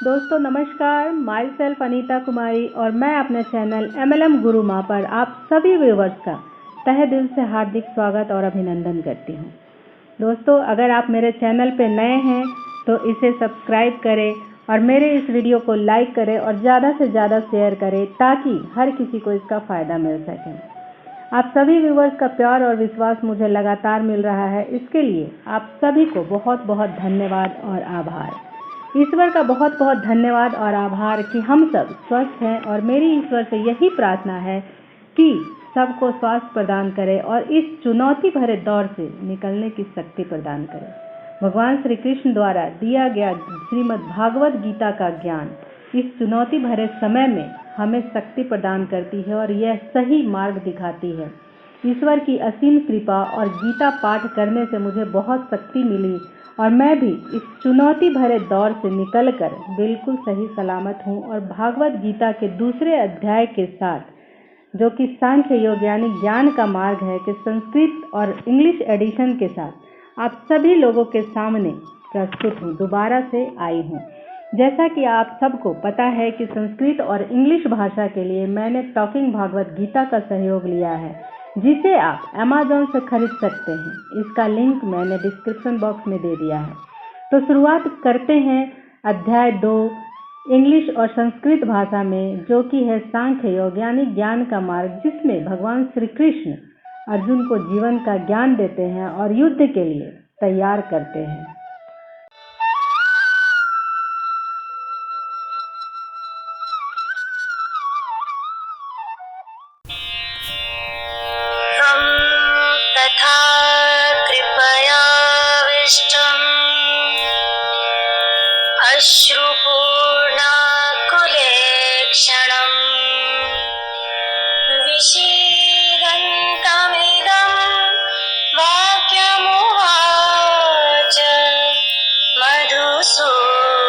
दोस्तों नमस्कार, my self Anita कुमारी और मैं अपने चैनल MLM गुरु माँ पर आप सभी व्यूवर्स का तहे दिल से हार्दिक स्वागत और अभिनंदन करती हूँ। दोस्तों अगर आप मेरे चैनल पे नए हैं तो इसे सब्सक्राइब करें और मेरे इस वीडियो को लाइक करें और ज़्यादा से ज़्यादा शेयर करें ताकि हर किसी को इसका फ़ायदा मिल सके। आप सभी व्यूवर्स का प्यार और विश्वास मुझे लगातार मिल रहा है, इसके लिए आप सभी को बहुत बहुत धन्यवाद और आभार। ईश्वर का बहुत बहुत धन्यवाद और आभार कि हम सब स्वस्थ हैं और मेरी ईश्वर से यही प्रार्थना है कि सबको स्वास्थ्य प्रदान करे और इस चुनौती भरे दौर से निकलने की शक्ति प्रदान करे। भगवान श्री कृष्ण द्वारा दिया गया श्रीमद् भागवत गीता का ज्ञान इस चुनौती भरे समय में हमें शक्ति प्रदान करती है और यह सही मार्ग दिखाती है। ईश्वर की असीम कृपा और गीता पाठ करने से मुझे बहुत शक्ति मिली और मैं भी इस चुनौती भरे दौर से निकलकर बिल्कुल सही सलामत हूँ और भागवत गीता के दूसरे अध्याय के साथ, जो कि सांख्य योग यानी ज्ञान का मार्ग है, कि संस्कृत और इंग्लिश एडिशन के साथ आप सभी लोगों के सामने प्रस्तुत हूँ, दोबारा से आई हूँ। जैसा कि आप सबको पता है कि संस्कृत और इंग्लिश भाषा के लिए मैंने टॉकिंग भागवत गीता का सहयोग लिया है, जिसे आप अमेज़न से खरीद सकते हैं। इसका लिंक मैंने डिस्क्रिप्शन बॉक्स में दे दिया है। तो शुरुआत करते हैं अध्याय 2 इंग्लिश और संस्कृत भाषा में, जो कि है सांख्य योग यानी ज्ञान का मार्ग, जिसमें भगवान श्री कृष्ण अर्जुन को जीवन का ज्ञान देते हैं और युद्ध के लिए तैयार करते हैं। अश्रुपूर्णाकुलेक्षणम् विषीदन्तमिदं वाक्यमुवाच मधुसूदनः।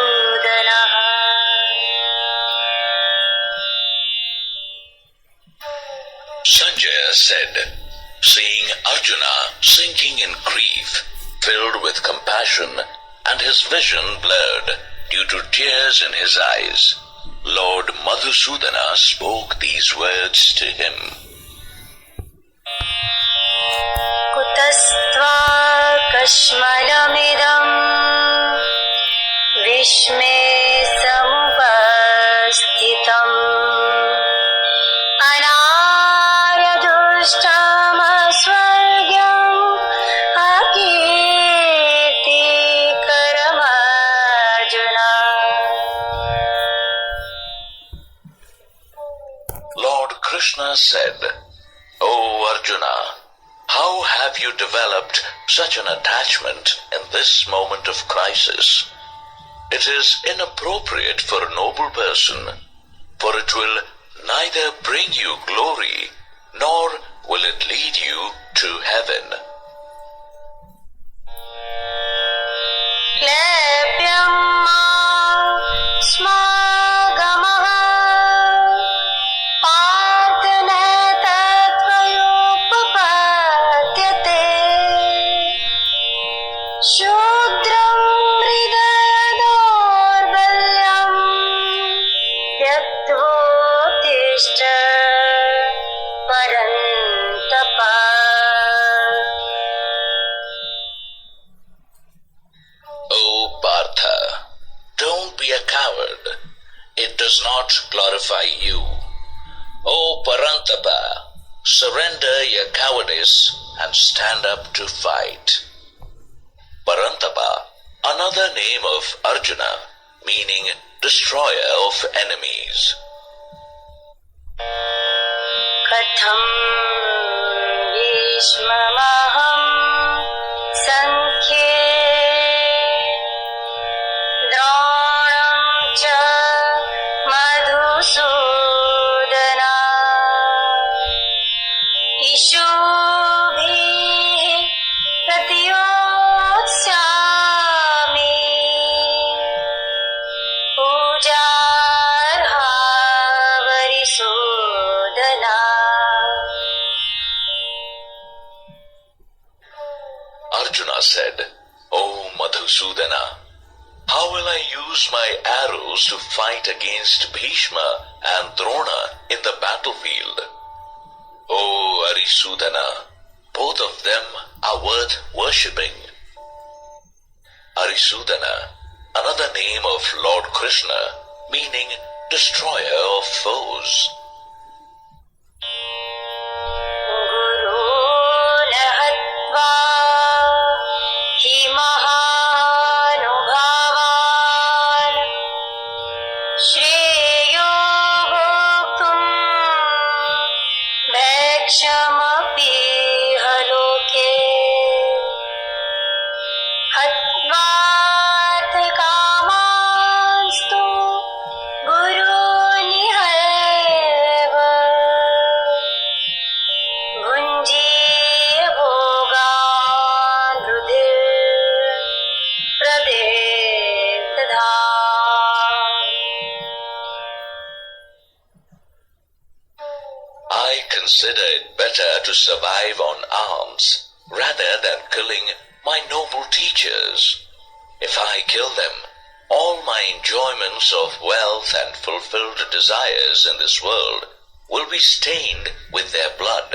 Sanjaya said, seeing Arjuna sinking in grief, filled with compassion and his vision blurred due to tears in his eyes, Lord Madhusudana spoke these words to him. कुतस्त्वा कश्मलमिदं विस्मे समुपस्थितम् अनार्यदुष्टमस्वर्ग्यम् अकीर्तिकरमर्जुना। Lord Krishna said, O Arjuna, how have you developed such an attachment in this moment of crisis? It is inappropriate for a noble person, for it will neither bring you glory nor will it lead you to heaven. It does not glorify you. O Parantapa, surrender your cowardice and stand up to fight. Parantapa, another name of Arjuna, meaning destroyer of enemies. कथं भीष्ममहं संख्ये द्रोणं च Madhusudana इषुभिः प्रतियोत्स्यामि पूजार्हा वरिसूदना। Arjuna said, O Madhusudana, How will I use my arrows to fight against Bhishma and Drona in the battlefield? O Arisudana, both of them are worth worshipping. Arisudana, another name of Lord Krishna, meaning destroyer of foes. I consider it better to survive on alms rather than killing my noble teachers. If I kill them, all my enjoyments of wealth and fulfilled desires in this world will be stained with their blood.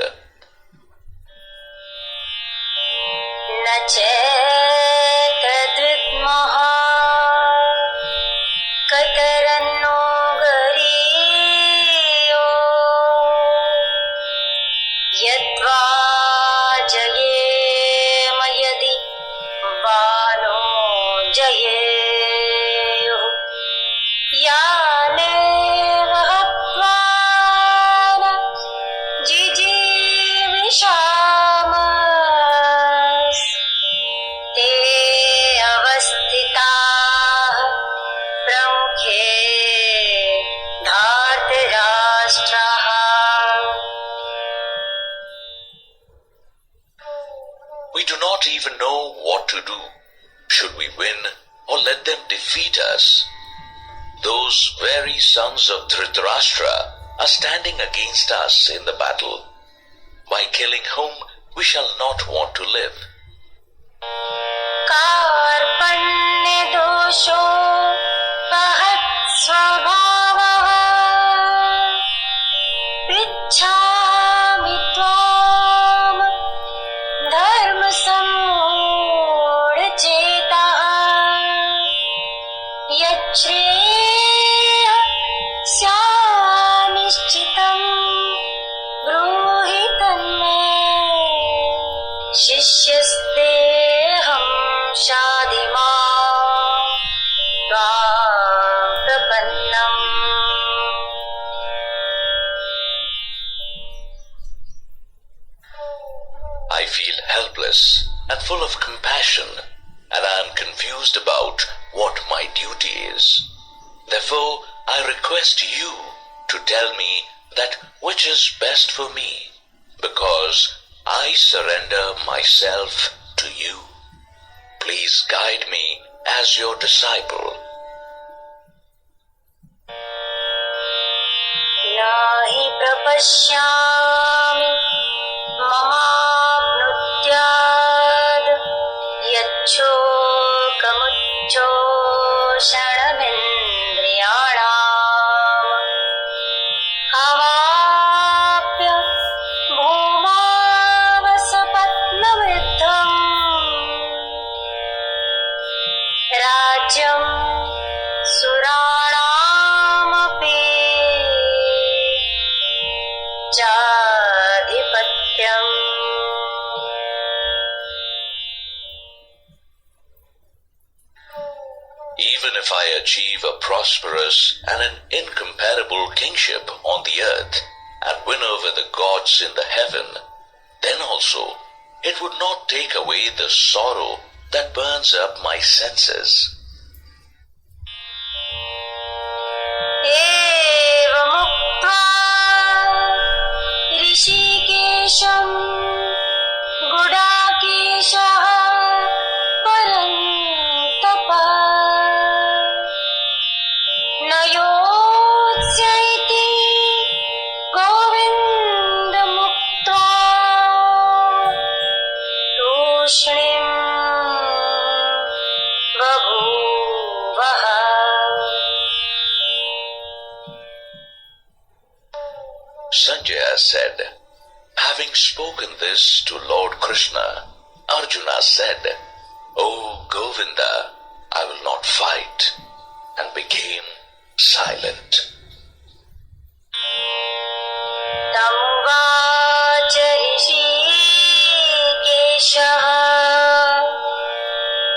We do not even know what to do. Should we win or let them defeat us? Those very sons of Dhritarashtra are standing against us in the battle, by killing whom we shall not want to live. Karpanya dosho pahat svabhavaha Prichhami tvam dharma sammoda chetaha Yachreya syanishchitam bruhi tanme Shishyasteham shadima tvam prapannam I feel helpless and full of compassion, and I am confused about what my duty is. Therefore, I request you to tell me that which is best for me, because I surrender myself to you. Please guide me as your disciple. Nahi prapashyami mamapnutyad yacchokamujjoshanamendriyanam avapya bhumavasapatnamriddham rajyam suranamapi Chadipatyam. Even if I achieve a prosperous and an incomparable kingship on the earth and win over the gods in the heaven, then also it would not take away the sorrow that burns up my senses. Rishikesham Gudakeshah Parantapa Nayotsaiti Govinda Mukta Tushnim Babu Sankhya said, having spoken this to Lord Krishna, Arjuna said, O Govinda, I will not fight, and became silent. तमुवाच ऋषिकेशः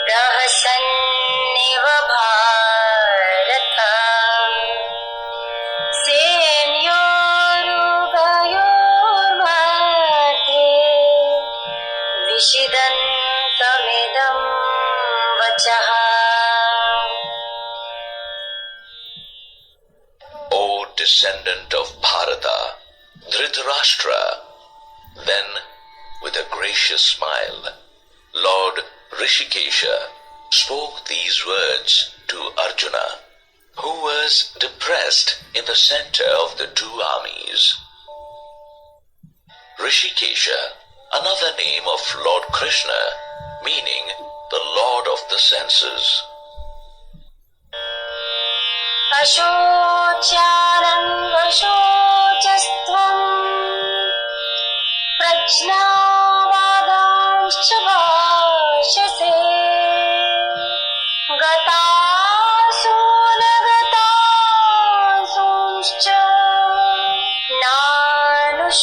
प्रहसन्निव भारत सेनयोरुभयोर्मध्ये विषिदन्तमिदं वचः. O descendant of Bharata, Dhritarashtra, then with a gracious smile, Lord Rishikesha spoke these words to Arjuna, who was depressed in the center of the two armies. Rishikesha, another name of Lord Krishna, meaning the Lord of the senses. अशोच्यानं वशोचस्त्वं प्रज्ञावादांश्च भाषसे गतासु न गतासूंश्च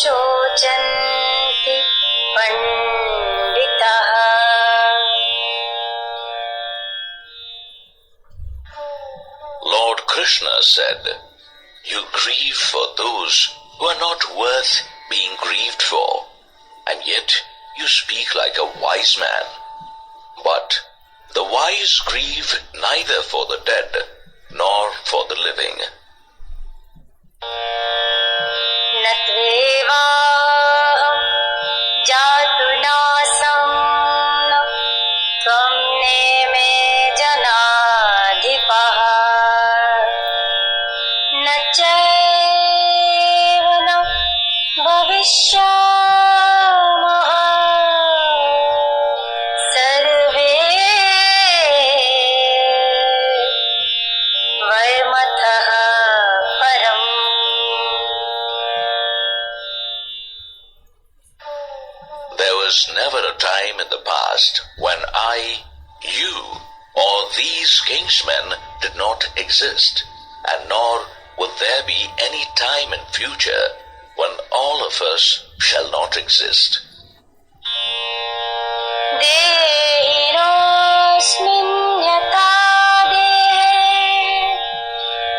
नानुशोचन्ति पण्डितः. Lord Krishna said, you grieve for those who are not worth being grieved for, and yet you speak like a wise man. But the wise grieve neither for the dead nor for the living. न त्वेवाहं जातुनासं त्वं नेमे जनाधिपः न चैव न भविष्यामः सर्वे वयमतः परम्. There was never a time in the past when I, you, or these kingsmen did not exist, and nor will there be any time in future when all of us shall not exist. देहिनोऽस्मिन् यथा देहे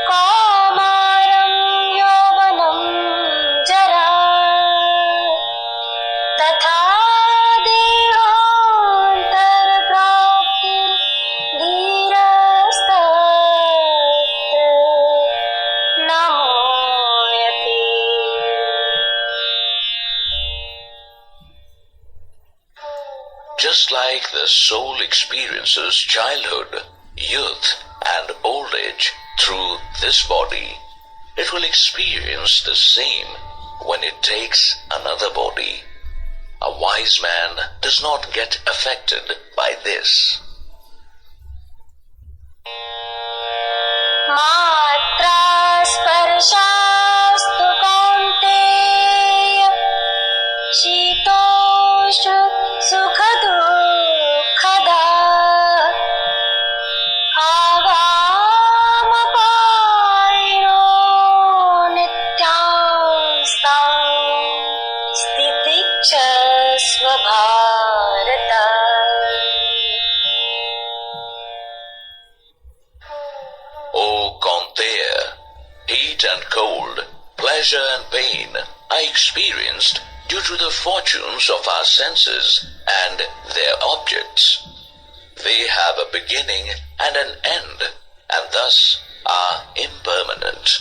कौमारं यौवनं जरा तथा देहान्तरप्राप्तिर्धीरस्तत्र न मुह्यते. Just like the soul experiences childhood, youth, and old age through this body, it will experience the same when it takes another body. A wise man does not get affected by this. मात्रा स्पर्शास्तु कौन्तेय शीतोष्ण सुखदुःखदा आगामपायिनो नित्यांस्तां स्थितिच्छस्व Bharat. O Kaunteya, heat and cold, pleasure and pain are experienced due to the fortunes of our senses and their objects. They have a beginning and an end, and thus are impermanent.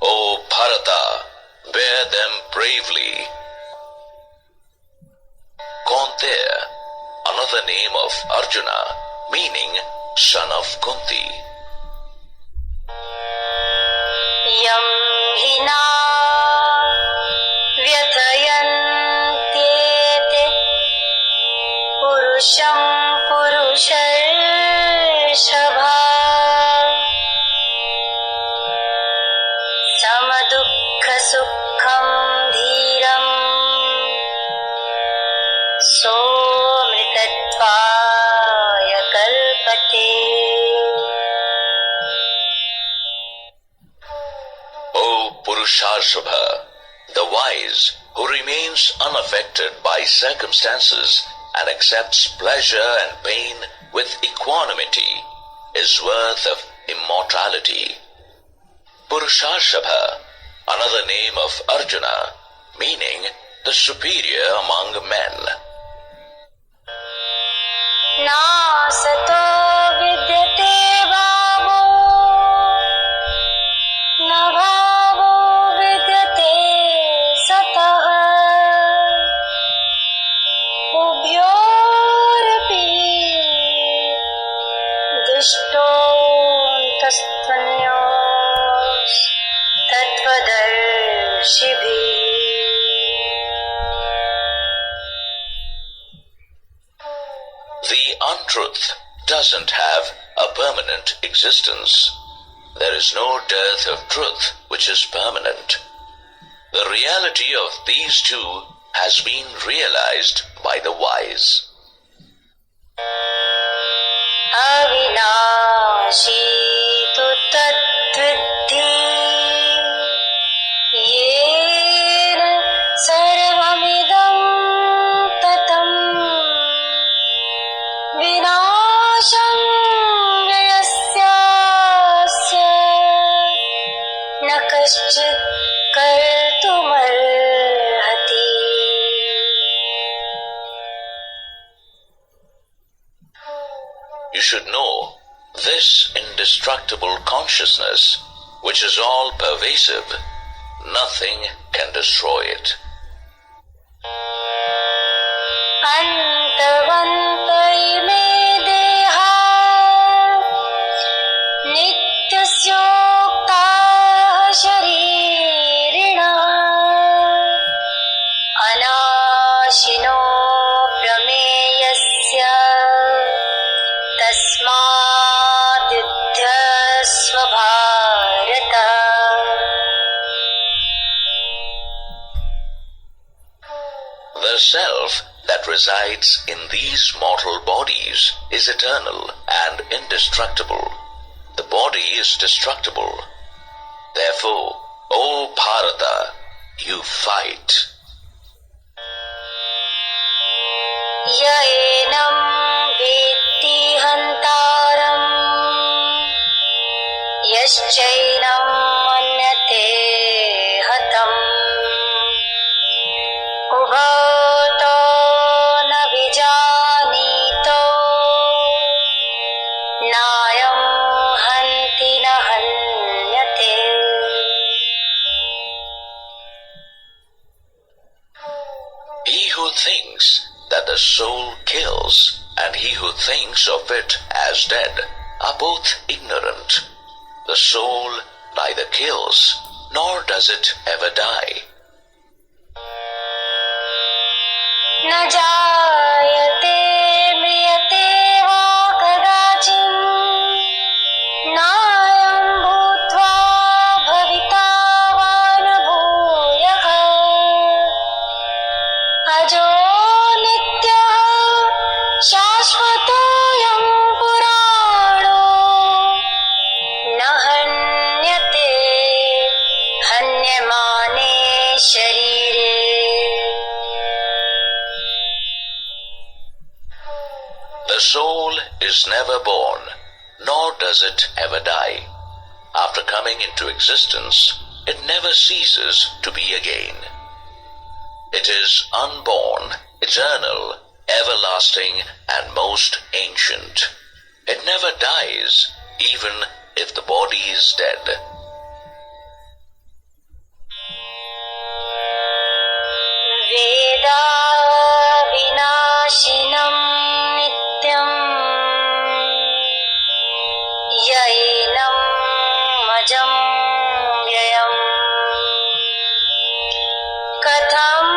O Bharata, bear them bravely. Kaunteya, another name of Arjuna, meaning son of Kunti. यं हिना व्यथयन्त्येते पुरुषं पुरुषर्षभा समदुःखसुख सुखं धीरं सोऽमृतत्वाय कल्पते. O Purushashabha, the wise who remains unaffected by circumstances and accepts pleasure and pain with equanimity is worth of immortality. Purushashabha, another name of Arjuna, meaning the superior among men. नासतो विद्यते भावो न भावो विद्यते सतः उभयोरपि दृष्टोऽन्तस्त्वन्योस्तत्त्वदर्शिभिः. The untruth doesn't have a permanent existence. There is no dearth of truth which is permanent. The reality of these two has been realized by the wise. अविनाशी तु तद्विद्धि येन सर्वमिदं ततम् विनाशं व्ययस्यास्य न कश्चित् कर्तुमर्हति. You should know this indestructible consciousness, which is all pervasive. Nothing can destroy it. अन्तवन्त इमे देहा नित्यस्योक्ताः शरीरिणः अनाशिनो प्रमेयस्य तस्माद्युध्यस्व Bharat. The self that resides in these mortal bodies is eternal and indestructible. The body is destructible. Therefore, O Bharata, you fight. य एनं वेत्ति हन्तारम् यश्चैनं मन्यते हतम् उभतो न विजानीतो नायं हन्ति न हन्यते. He who thinks that the soul kills and he who thinks of it as dead are both ignorant. The soul neither kills nor does it ever die. न जायते म्रियते वा कदाचित् नायं भूत्वा भविता वा न भूयः अजो नित्यः शाश्वतोऽयं पुराणो न हन्यते हन्यमाने शरीरे. The soul is never born, nor does it ever die. After coming into existence, it never ceases to be again. It is unborn, eternal, everlasting, and most ancient. It never dies, even if the body is dead. वेदा विनाशिनं नित्यम् यैनं मजं व्ययम् कथं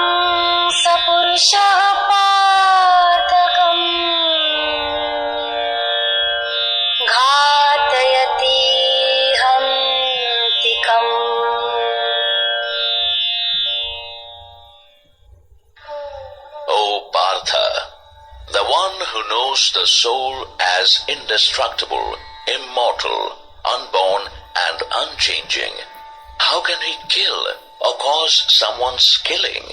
स पुरुषः पार्थकम् घातयति हन्तिकम्. views the soul as indestructible, immortal, unborn and unchanging, how can he kill or cause someone's killing?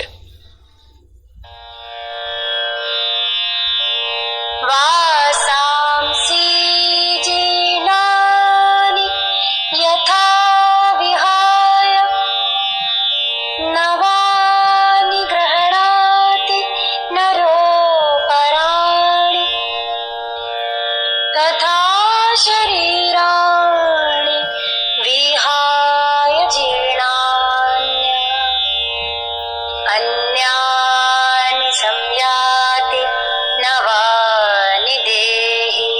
वासांसि जीर्णानि यथा विहाय नवानि गृह्णाति नरोपराणि तथा शरीराणि विहाय जीर्णान्य अन्यानि संयाति नवानि देहि.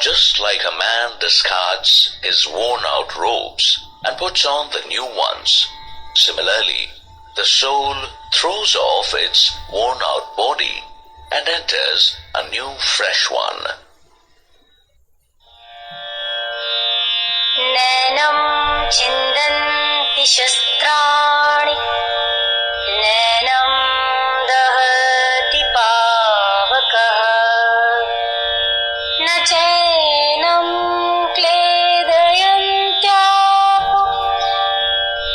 Just like a man discards his worn-out robes and puts on the new ones, similarly, the soul throws off its worn-out body and enters a new fresh one. नैनं छिन्दन्ति शस्त्राणि नैनं दहति पावकः न चैनं क्लेदयन्त्यापो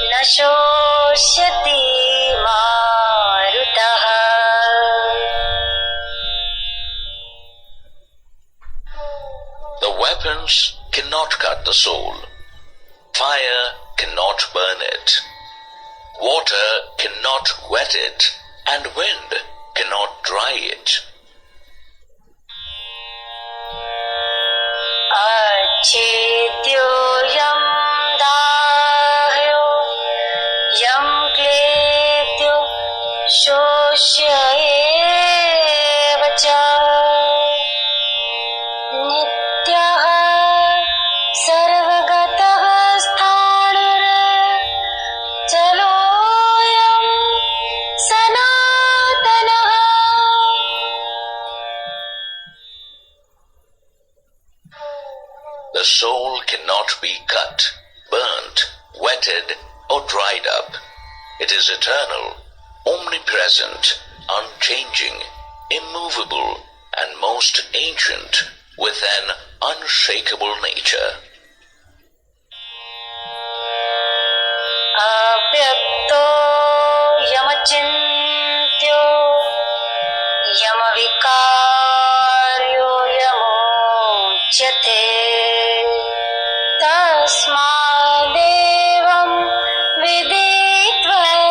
न शोष्यति मारुतः. The weapons cannot cut the soul. Fire cannot burn it. Water cannot wet it, and wind cannot dry it. अच्छेद्यो यं दाह्यो यं क्लेद्यो शोष्य एव च नित्यः सर्वगतः स्थाणुर्चलोऽयं सनातनः. The soul cannot be cut, burnt, wetted, or dried up. It is eternal, omnipresent, unchanging, immovable, and most ancient, with an unshakable nature. अव्यक्तो यमचिन्त्यो यमविकार्यो यमोच्यते तस्मादेवं विदित्वैनं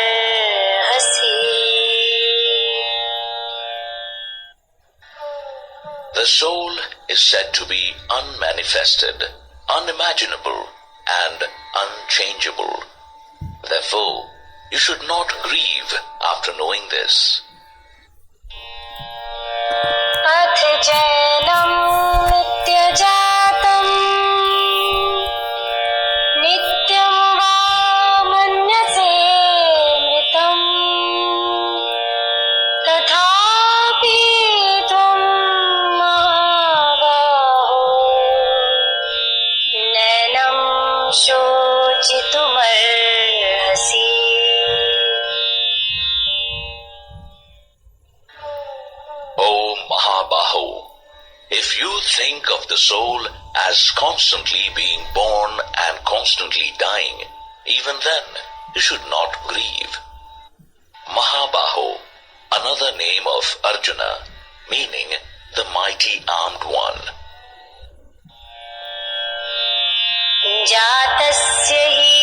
नानुशोचितुमर्हसि. The soul is said to be unmanifested, unimaginable, and unchangeable. Therefore, you should not grieve after knowing this. अथ चैनं नित्यजातं नित्यं वा मन्यसे मृतम् तथापि त्वं महाबाहो नैनं शोचितुमर्हसि. O Mahabaho, if you think of the soul as constantly being born and constantly dying, even then you should not grieve. Mahabaho, another name of Arjuna, meaning the mighty armed one. जातस्य हि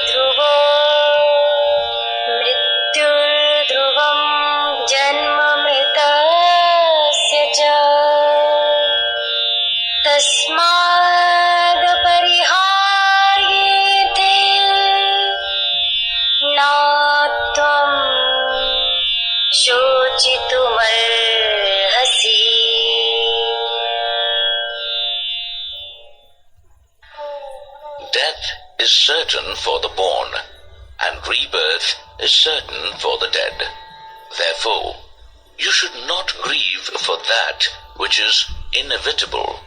ध्रुवो मृत्युर्ध्रुवं जन्म मृतस्य च तस्मादपरिहार्येते न त्वं शोचितुमर्हसि. Death is certain for the born, and rebirth is certain for the dead. Therefore, you should not grieve for that which is inevitable.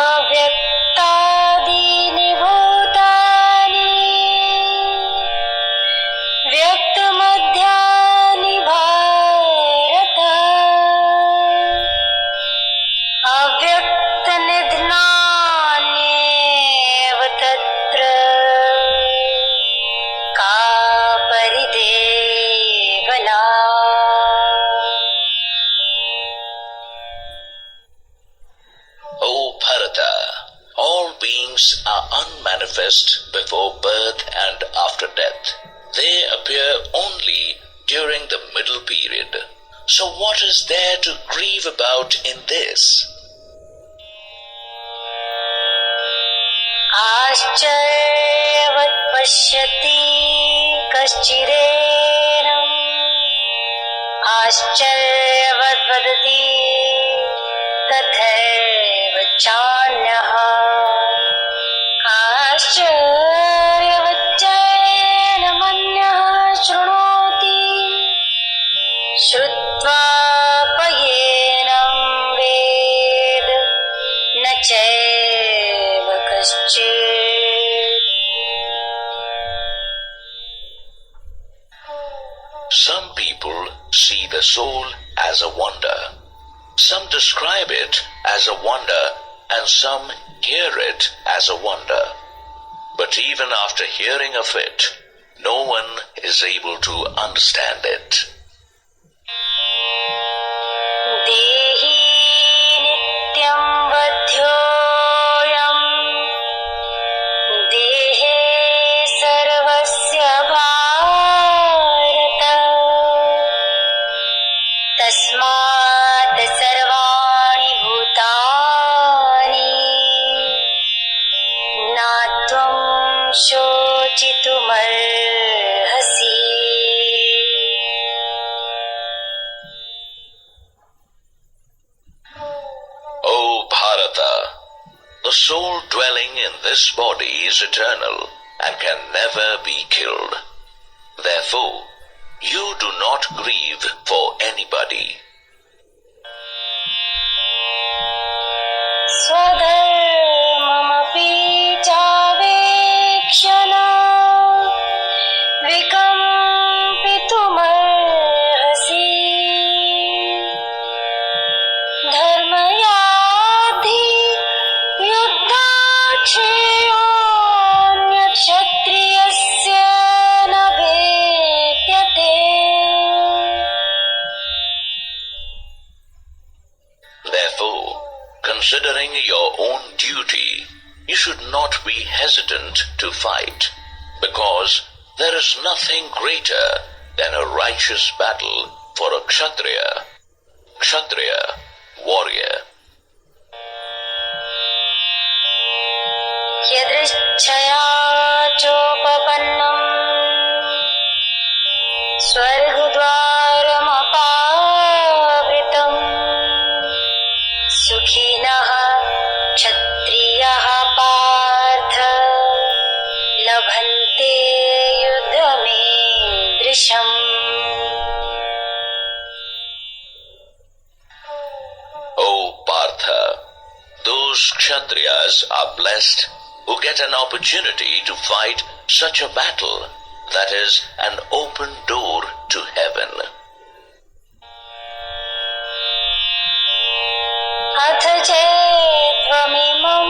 अव्यक्तादीनि भूतानि व्यक्तमध्यानि भारत अव्यक्तनिधनान्येव तत्र का परिदेवना. O Bharata, all beings are unmanifest before birth and after death. They appear only during the middle period. So what is there to grieve about in this? आश्चर्यवत् पश्यति कश्चिदेनम् आश्चर्यवत् वदति तथैव चान्यः आश्चर्यवच्चैनमन्यः शृणोति श्रुत्वा पयेनं वेद न चैव कश्चित्. Some people see the soul as a wonder. Some describe it as a wonder and some hear it as a wonder. But even after hearing of it, no one is able to understand it. देहि नित्यं वध्योऽयं देहे सर्वस्य भारत तस्मात् सर्वाणि भूतानि नात्वं शोचितुमर्हसि. O Bharata, the soul dwelling in this body is eternal and can never be killed. Therefore, you do not grieve for anybody. स्वधर्ममपि चावेक्ष्य न विकम्पितुमर्हसि धर्मयाद्धि युद्धाक्षेयोऽन्यक्षत्रियस्य न भेद्यते. Therefore, considering your own duty, you should not be hesitant to fight, because there is nothing greater than a righteous battle for a kshatriya. Kshatriya, warrior. यदृच्छया चोपपन्नम् स्वर्गद्वारमपावृतम् सुखिनः क्षत्रियः पार्थ लभन्ते युद्धमीदृशम्. O Partha, those kshatriyas are blessed who get an opportunity to fight such a battle that is an open door to heaven. अथ चेत्त्वमिमं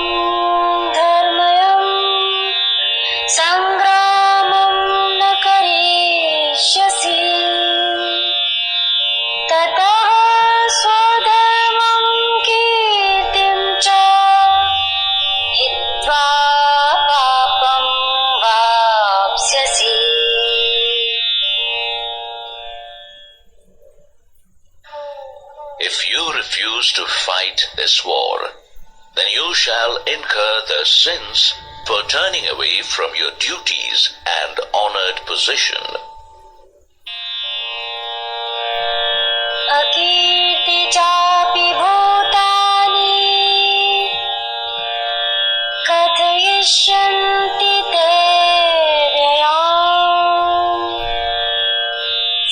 धर्मयम् सङ्ग्रामं न करिष्यसि ततः स्वधर्मं कीर्तिं च हित्वा पापं वाप्स्यसि. If you refuse to fight this war, then you shall incur the sins for turning away from your duties and honored position. अकीर्ति चापि भूतानि कथयिष्यन्ति ते व्ययाम्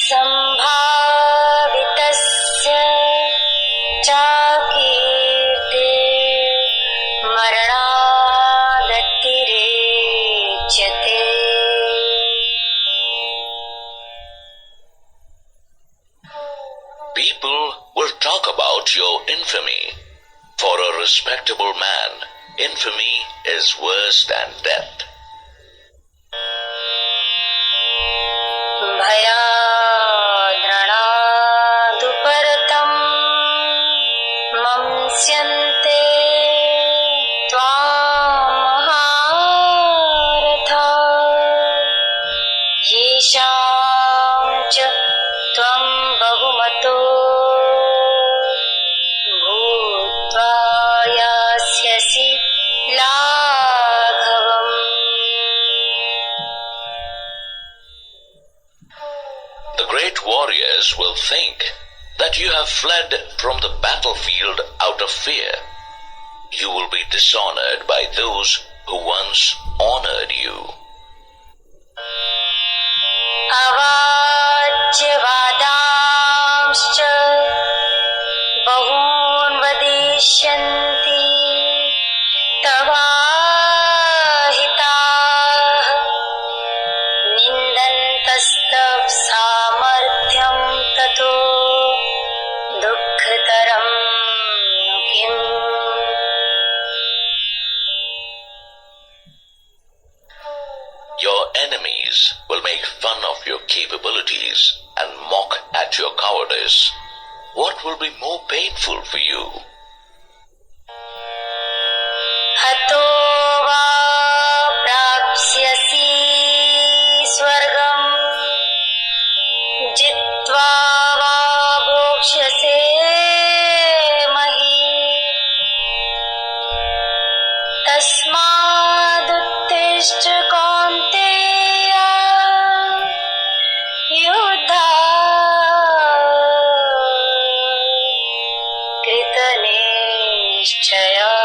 सम्भावितस्य चाकीर्तिर् people will talk about your infamy. For a respectable man, infamy is worse than death. भयाद्रणादुपरतं मंस्यन्ते त्वां महारथा येषां च त्वं बहुमतो भूत्वा यास्यसि लाघवम्. The great warriors will think that you have fled from the battlefield out of fear. You will be dishonored by those who once honored you. अवाच्यवादांश्च बहून् वदिष्यन्ति तवाहिताः निन्दन्तस्तव सामर्थ्यं ततो दुःखतरं नु किम्. Your enemies will make fun of your capabilities and mock at your cowardice. What will be more painful for you? हतो वा प्राप्स्यसि स्वर्गम् जित्वा वा भोक्ष्यसे महीम्. तस्मादुत्तिष्ठ कौन्तेय युद्धाय कृतनिश्चयः.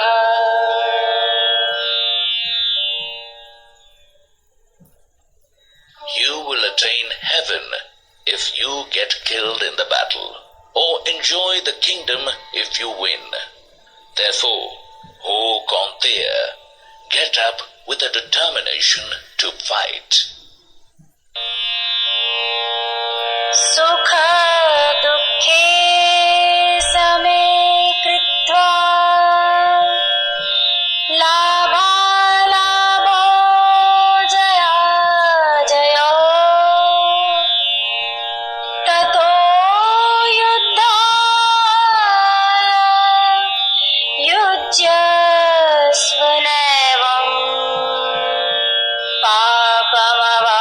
You will attain heaven if you get killed in the battle, or enjoy the kingdom if you win. Therefore, O Kaunteya, get up with a determination to fight. सुख दुःखे समे कृत्वा लाभालाभो जयाजयो ततो युद्धाय युज्यस्व नैवम् पापमवाप्स्यसि.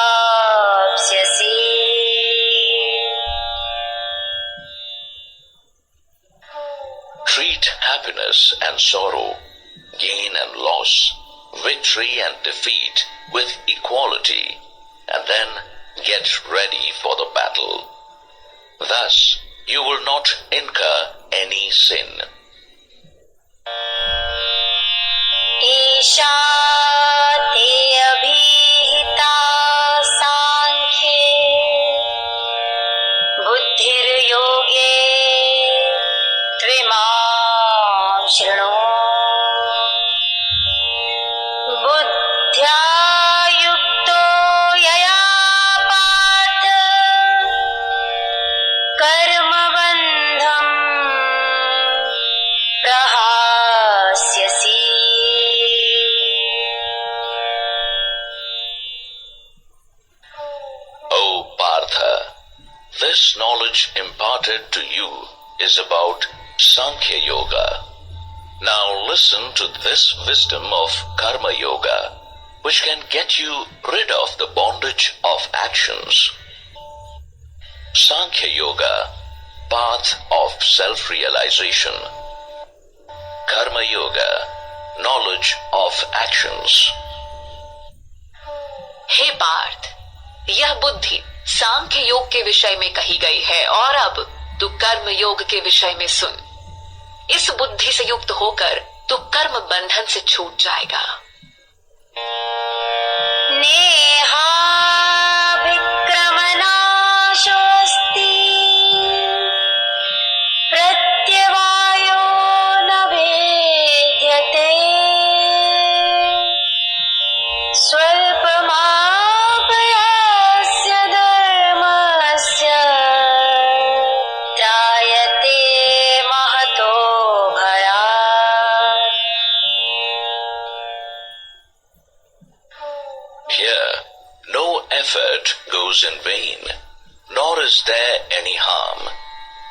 Treat happiness and sorrow, gain and loss, victory and defeat with equality, and then get ready for the battle. Thus, you will not incur any sin. Isha ते अभिहिता सांख्ये बुद्धिर्योगे त्विमां शृणु. बुद्ध्या युक्तो यया Partha कर्मबन्धं प्रहास्यसि. O Partha, this knowledge imparted to you is about Sankhya Yoga. Now listen to this wisdom of Karma Yoga, which can get you rid of the bondage of actions. Sankhya Yoga, path of self-realization. Karma Yoga, knowledge of actions. हे पार्थ, यह बुद्धि सांख्य योग के विषय में कही गई है और अब तू कर्म योग के विषय में सुन. इस बुद्धि से युक्त होकर तू कर्म बंधन से छूट जाएगा. नेहाभिक्रमनाशोऽस्ति प्रत्यवायो न भेद्यते स्वल्पमापयस्य धर्मस्य त्रायते No effort goes in vain, nor is there any harm.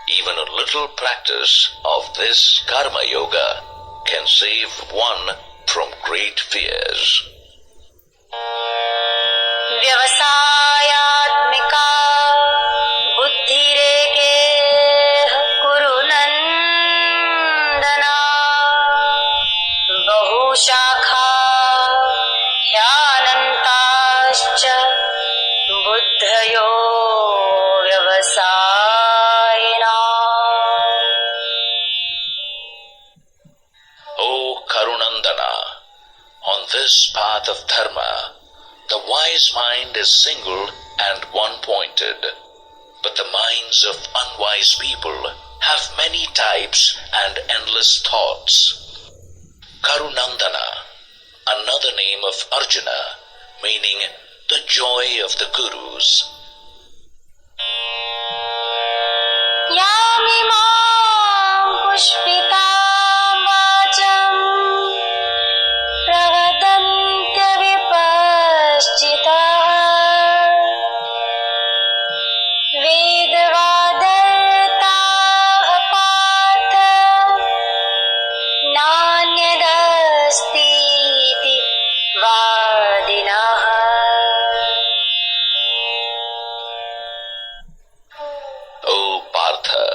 Even a little practice of this karma yoga can save one from great fears. व्यवसायात्मिका बुद्धिरेके कुरु नन्दना बहुशाखा ह्यानन्ताश्च बुद्धयो व्यवसायिना. O Karunandana, on this path of dharma, the wise mind is single and one-pointed, but the minds of unwise people have many types and endless thoughts. Karunandana, another name of Arjuna, meaning the joy of the Gurus. यामिमां पुष्पितां वाचं प्रवदन्त्यविपश्चिताः वेदवादर्ताः Partha नान्यदस्तीति वादिनः. O Partha,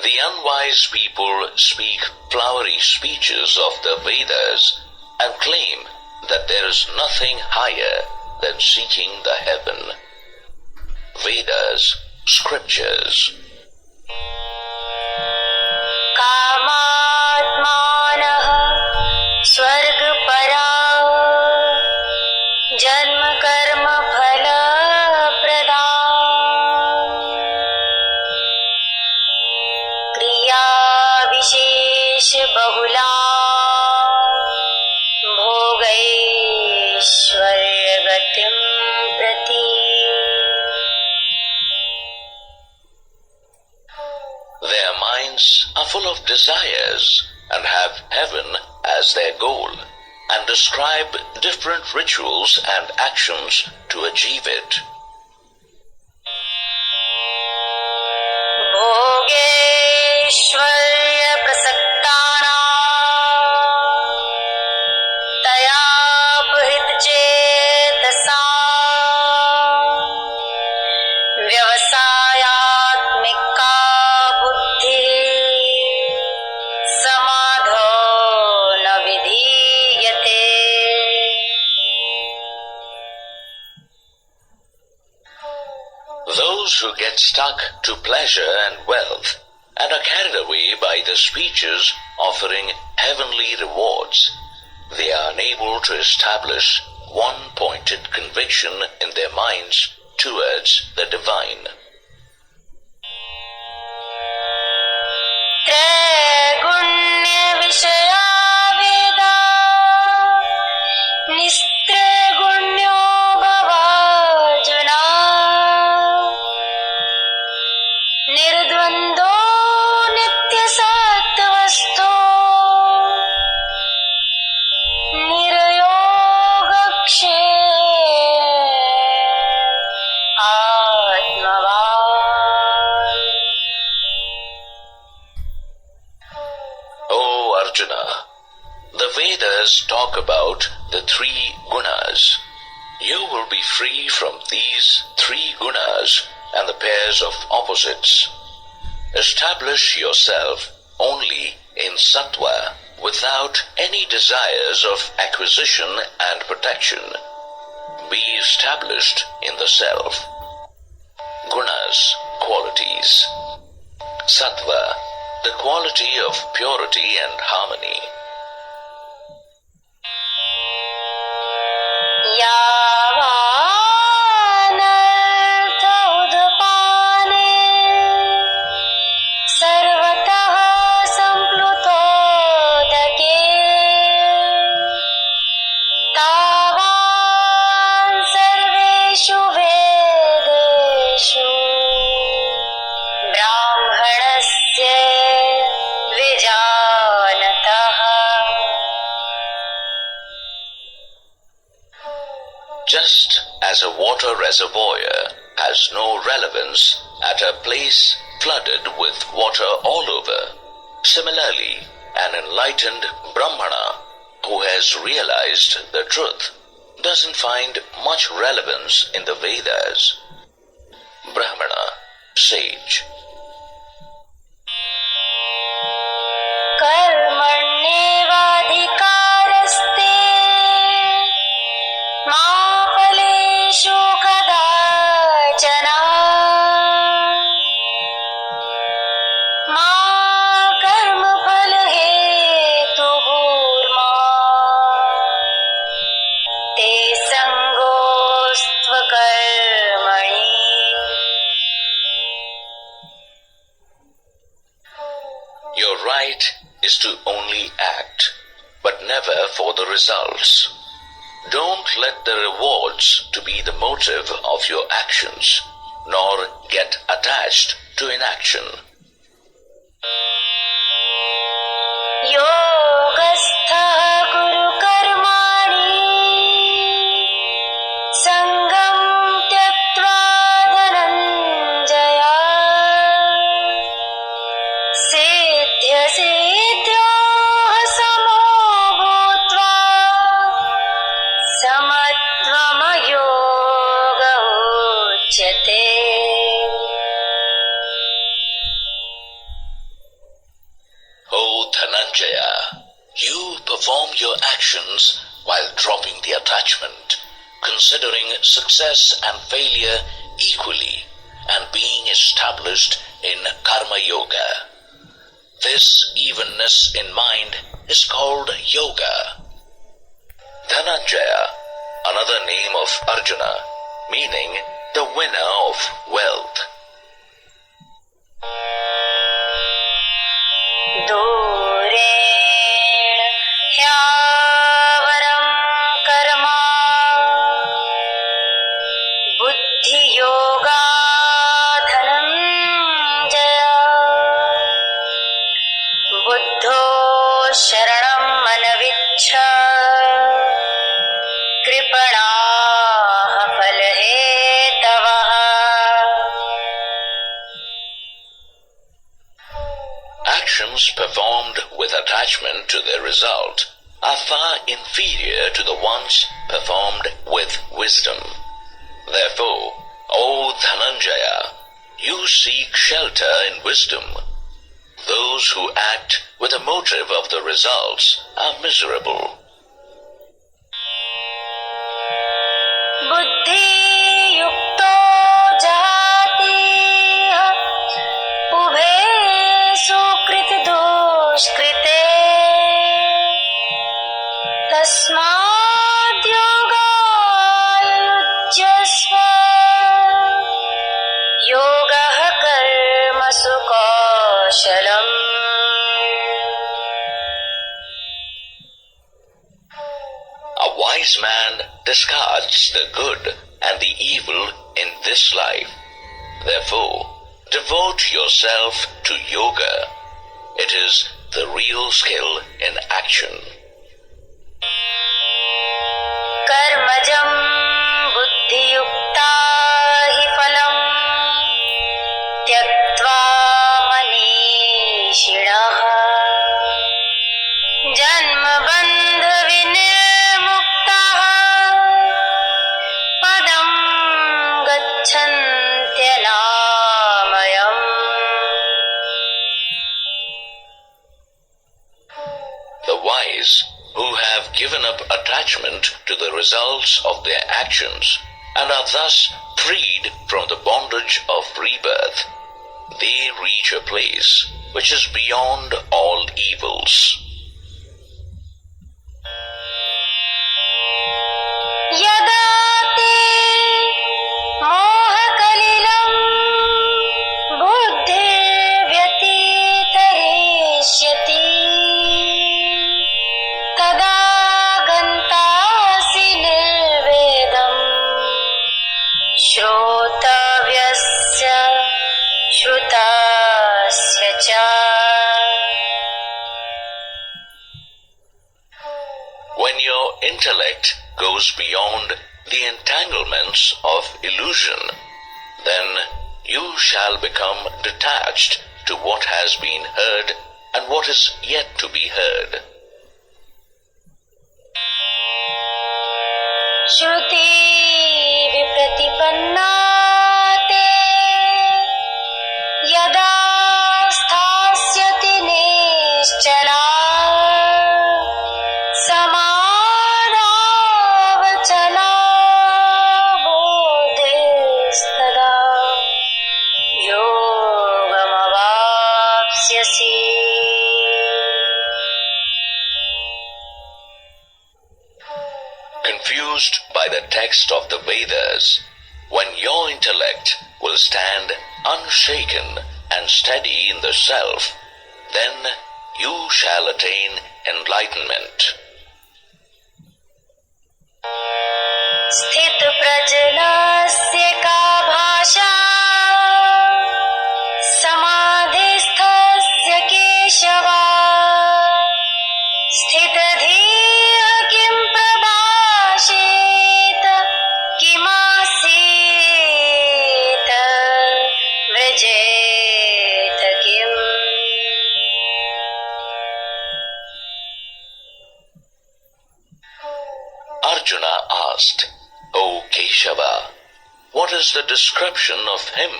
the unwise people speak flowery speeches of the Vedas and claim that there is nothing higher than seeking the heaven. Vedas, scriptures. कामात्मानः स्वर्गपरा जन्म कर्म फलप्रदा क्रिया विशेष बहुला भोगैश्वर्यगतिं प्रति. Their minds are full of desires and have heaven as their goal and describe different rituals and actions to achieve it. भोगेश्वर्यप्रसक्तानां तयापहृतचेतसां व्यवसायात्मिका बुद्धिः समाधौ न विधीयते. Those who get stuck to pleasure and wealth and are carried away by the speeches offering heavenly rewards, they are unable to establish one-pointed conviction in their minds towards the divine. त्रैगुण्यविषया Veda निस्त्रैगुण्यो भवार्जुना निर्द्वन्द्वो नित्यसत्त्वस्थो निर्योगक्षेम आत्मवान्. O Arjuna, the Vedas talk about the three gunas. You will be free from these three gunas and the pairs of opposites. Establish yourself only in sattva without any desires of acquisition and protection. Be established in the self. Gunas, qualities. Sattva, the quality of purity and harmony. यावानर्थ उदपाने सर्वतः सम्प्लुतोदके तावान् सर्वेषु वेदेषु ब्राह्मणस्य विजानतः. Just as a water reservoir has no relevance at a place flooded with water all over, similarly, an enlightened Brahmana who has realized the truth doesn't find much relevance in the Vedas. Brahmana, sage. कर्मण्येवाधिकारस्ते मा फलेषु कदाचन मा कर्मफलहेतुर्मा ते सङ्गोऽस्त्वकर्मणि. Your right is to only act, but never for the results. Don't let the rewards to be the motive of your actions, nor get attached to inaction. योगस्थः कुरु कर्माणि सङ्गं त्यक्त्वा धनञ्जय सिद्ध्यसिद्ध्योः समो भूत्वा समत्वमयोग उच्यते. O Dhananjaya, you perform your actions while dropping the attachment, considering success and failure equally, and being established in Karma Yoga. This evenness in mind is called Yoga. Dhananjaya, another name of Arjuna, meaning the winner of wealth. दूरेण ह्यावरं कर्म बुद्धियोगात् धनञ्जय बुद्धो शरणं मनविच्छ कृपणाः फलहेतवः. Actions performed with attachment to their result are far inferior to the ones performed with wisdom. Therefore, O Dhananjaya, you seek shelter in wisdom. Those who act with a motive of the results are miserable. बुद्धियुक्तो जातीह उभे सुकृतदुष्कृते तस्माद्योगाय युज्यस्व योगः कर्मसु कौशलम्. A wise man discards the good and the evil in this life. Therefore, devote yourself to yoga. It is the real skill in action. कर्मजं बुद्धियुक्ता हि फलं त्यक्त्वा मनीषिणः जन्मबन्धविनिर्मुक्ताः पदं गच्छन्त्यनामयम्. The wise who have given up attachment to the results of their actions and are thus freed from the bondage of rebirth, they reach a place which is beyond all evils. यदा ते मोहकलिलं बुद्धिर्व्यतितरिष्यति तदा गन्तासि निर्वेदम् श्रोतव्यस्य श्रुतस्य च. goes beyond the entanglements of illusion, then you shall become detached to what has been heard and what is yet to be heard. Shruti vipratipanna te yada sthasyati nischala samadhavachala bodhistada yogamavapsyasi. Confused by the text of the Vedas, when your intellect will stand unshaken and steady in the self, then you shall attain enlightenment. Sthit prajnasya ka bhasha samadhisthasya keshava sthitadhiya kim prabhashet kimasit vrajet kim. Arjuna asked, O Keshava, what is the description of him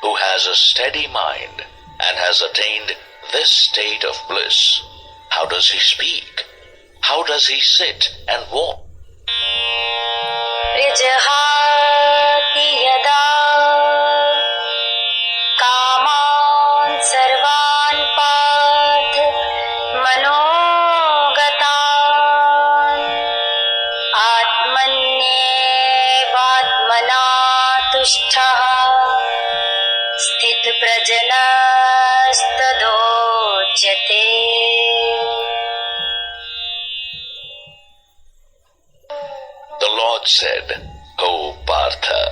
who has a steady mind and has attained this state of bliss? How does he speak? How does he sit and walk? Rijhati yada kaman sarvan path manogatan atmanyevatmana tushtha sthit prajnastadochyate. The Lord said, O Partha,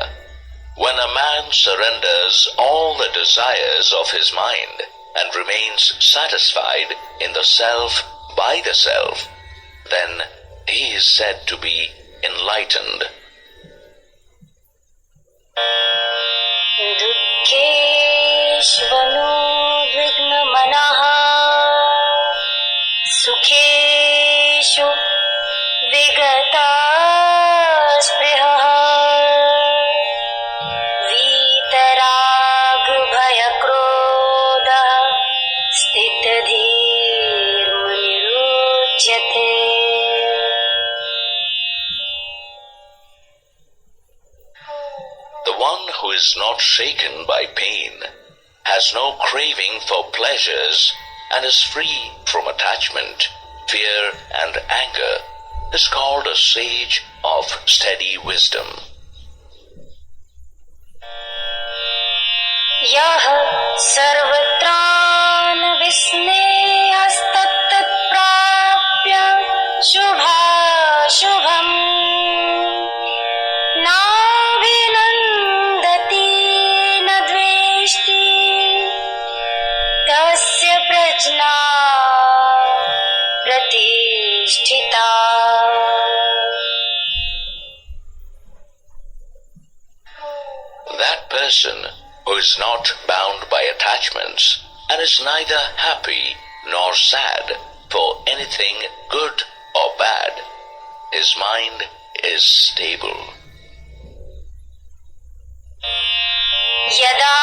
when a man surrenders all the desires of his mind and remains satisfied in the self by the self, then he is said to be enlightened. Dukkeshvanu manaha sukheshu vigata spriha vitarag bhaya krodha stitadhir munirujyate. The one who is not shaken by pain, has no craving for pleasures, and is free from attachment, fear, and anger, is called a sage of steady wisdom. Yah sarvatran visnehastattat prapya shubha shubham na vinandati na dveshti tasya prajna pratisthita. That person who is not bound by attachments and is neither happy nor sad for anything good or bad, his mind is stable. Yada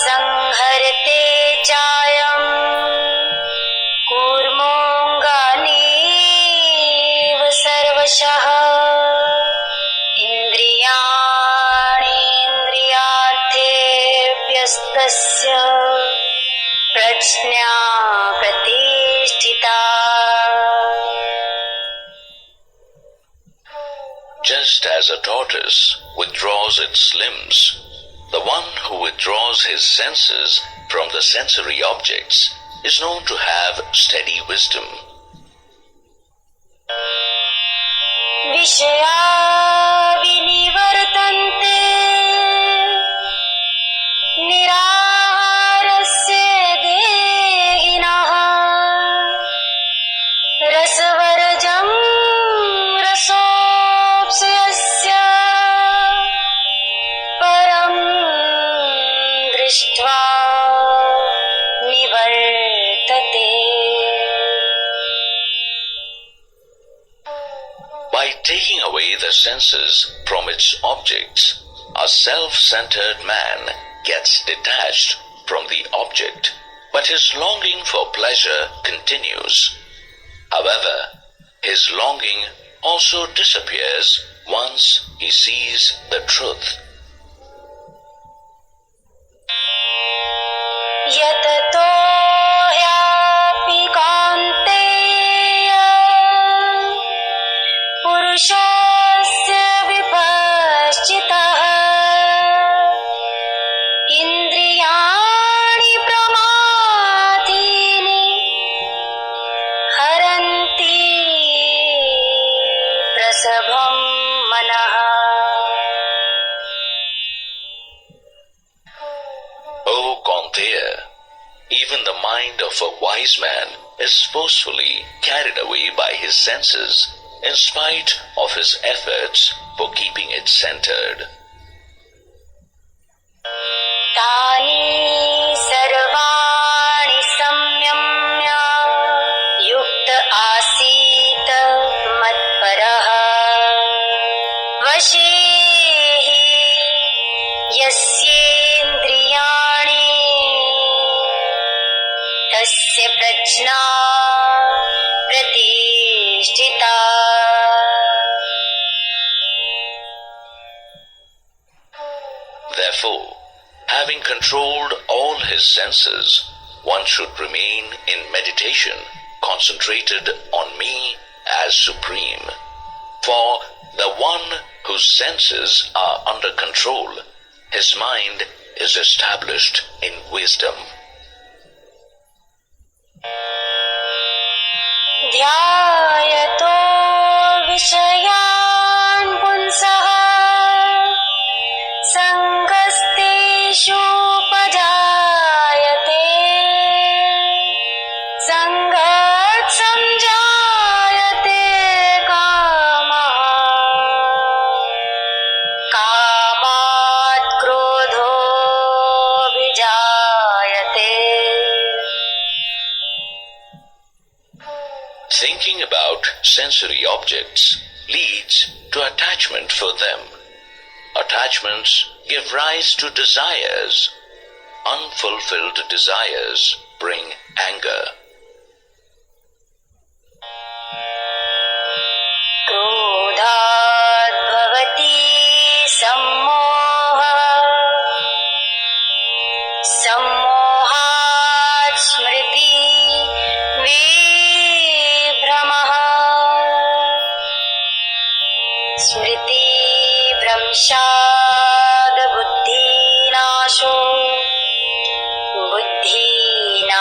sangharate chayam kurmonganiv sarvashah indriyani indriyarthebhyastasya prajna pratisthita. Just as a tortoise withdraws its limbs, the one who withdraws his senses from the sensory objects is known to have steady wisdom. Vishaya vinivartante niraharasya dehinah rasvarajam raso senses from its objects, a self-centered man gets detached from the object, but his longing for pleasure continues. However, his longing also disappears once he sees the truth. यततो ह्यापि कौन्तेय पुरुषस्य विपश्चितः इन्द्रियाणि प्रमादीनि हरन्ति प्रसभं मनः. O Kaunteya, even the mind of a wise man is forcefully carried away by his senses in spite of his efforts for keeping it centered. तानि सर्वाणि संयम्य युक्त आसीत मत्परः वशे हि यस्येन्द्रियाणि तस्य प्रज्ञा प्रतिष्ठिता. Therefore, having controlled all his senses, one should remain in meditation, concentrated on me as supreme. For the one whose senses are under control, his mind is established in wisdom. ध्यायतो विषयान् पुंसः सङ्गस्तेषुपजायते सङ्गात् सञ्जायते कामः कामात् क्रोधोऽभिजायते. Thinking about sensory objects leads to attachment for them. Attachments give rise to desires. Unfulfilled desires bring anger. क्रोधात् भवति सम्मोहः सम्मोहात् स्मृति विभ्रमः स्मृतिभ्रंशात् बुद्धिनाशो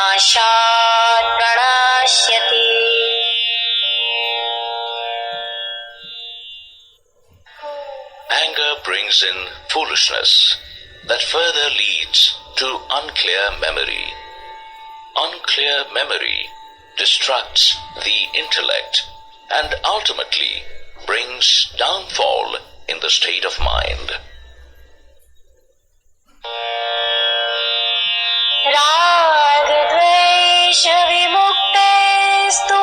बुद्धिनाशात् प्रणश्यति. Anger brings in foolishness that further leads to unclear memory. Unclear memory destructs the intellect and ultimately brings downfall in the state of mind. रागद्वेष विमुक्तेस्तु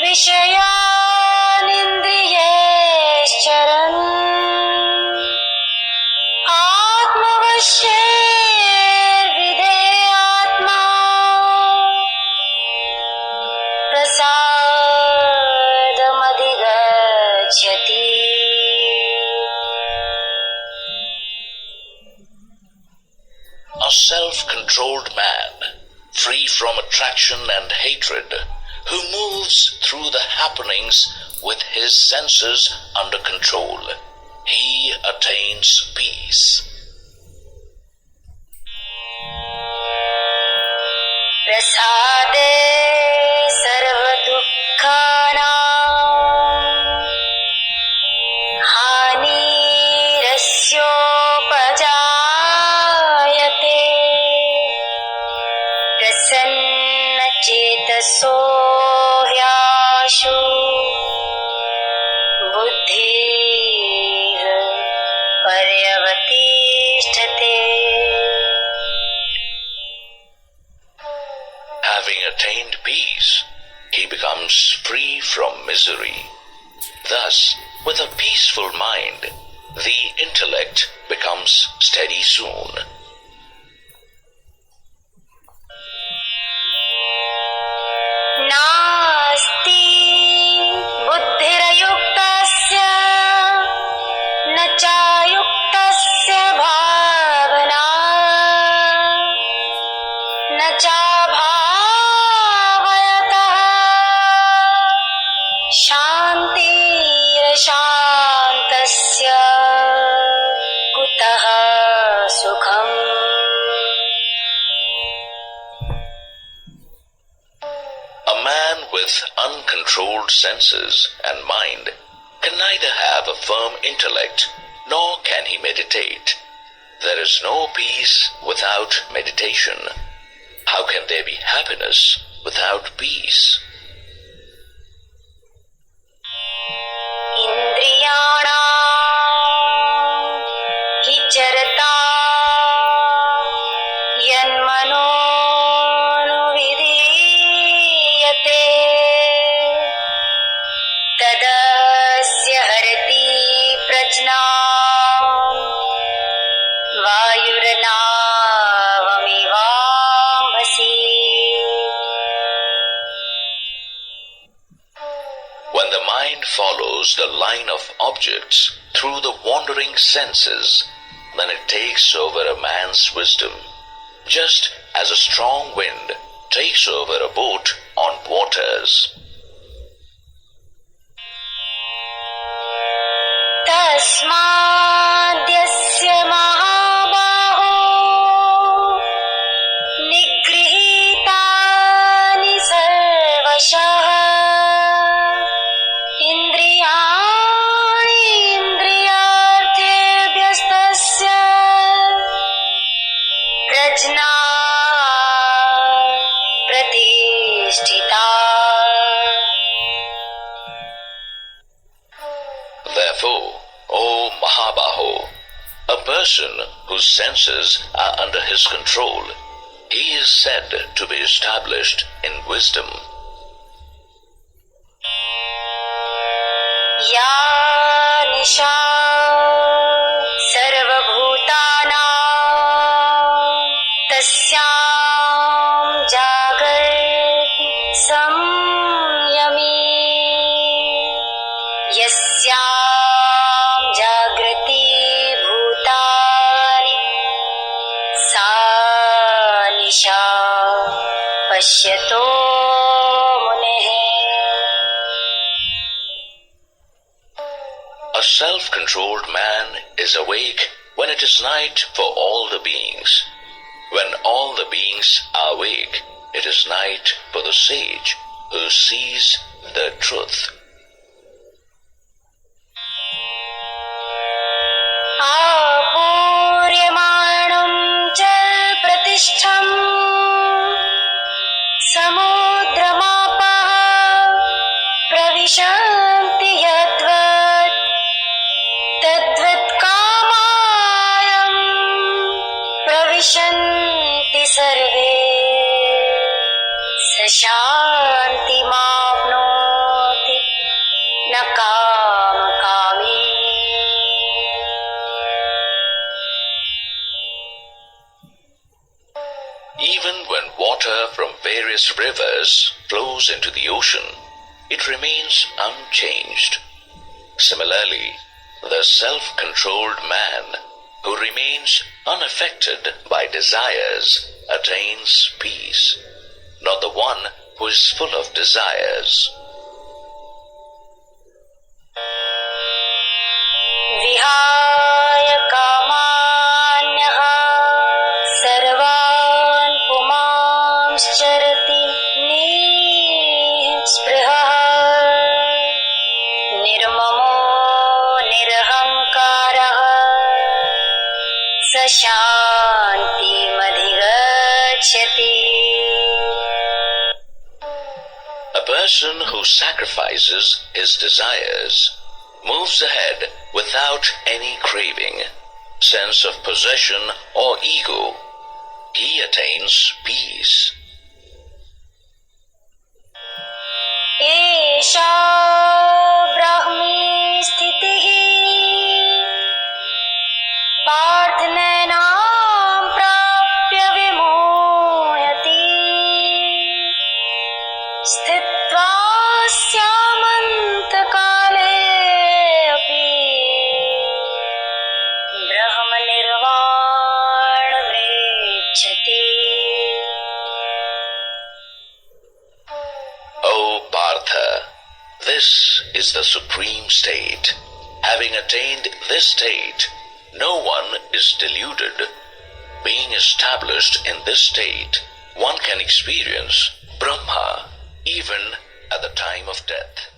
विषयानिन्द्रियैश्चरन् आत्मवश्यैर्विधेयात्मा प्रसादमधिगच्छति. A self-controlled man, free from attraction and hatred, who moves through the happenings with his senses under control, he attains peace. प्रसादे सर्वदुःखानां हानिरस्योपजायते प्रसन्नचेतसो ह्याशु बुद्धिः पर्यवतिष्ठते. Having attained peace, he becomes free from misery. Thus, with a peaceful mind, the intellect becomes steady soon. नास्ति बुद्धिरयुक्तस्य न चायुक्तस्य भावना न चाभावयतः शान्तिरशान्तस्य कुतः सुखम्. A man with uncontrolled senses and mind can neither have a firm intellect nor can he meditate. There is no peace without meditation. How can there be happiness without peace? इन्द्रियाणां हि चरता यन्मनोनुविधीयते तदस्य हरति प्रज्ञां वायुर्नावमिवाम्भसि. When the mind follows the line of objects through the wandering senses, then it takes over a man's wisdom, just as a strong wind takes over a boat on waters. तस्माद्यस्य महाबाहो निगृहीतानि सर्वशः इन्द्रियाणि इन्द्रियार्थेभ्यस्तस्य प्रज्ञा प्रतिष्ठिता. Therefore, O Mahabaho, a person whose senses are under his control, he is said to be established in wisdom. या निशा सर्वभूतानां तस्यां जागर्ति संयमी यस्यां जागृति भूतानि सा निशा पश्यतो मुनेः. A self-controlled man is awake when it is night for all the beings. When all the beings are awake, it is night for the sage who sees the truth. आपूर्यमाणं च प्रतिष्ठम् समुद्रमापः प्रविशन्ति यद्वत् तद्वत् कामायं प्रविशन्ति सर्वे स शान्तिमाप्नोति न कामकामी. Even when water from various rivers flows into the ocean, it remains unchanged. Similarly, the self-controlled man who remains unaffected by desires attains peace, not the one who is full of desires. विहाय कामान्यः सर्वान् पुमांश्चरति निःस्पृहः निर्ममो निरहङ्कारः स शान्तिमधिगच्छति. A person who sacrifices his desires moves ahead without any craving, sense of possession or ego. He attains peace. एषा Brahmi is the supreme state. Having attained this state, no one is deluded. Being established in this state, one can experience Brahma even at the time of death.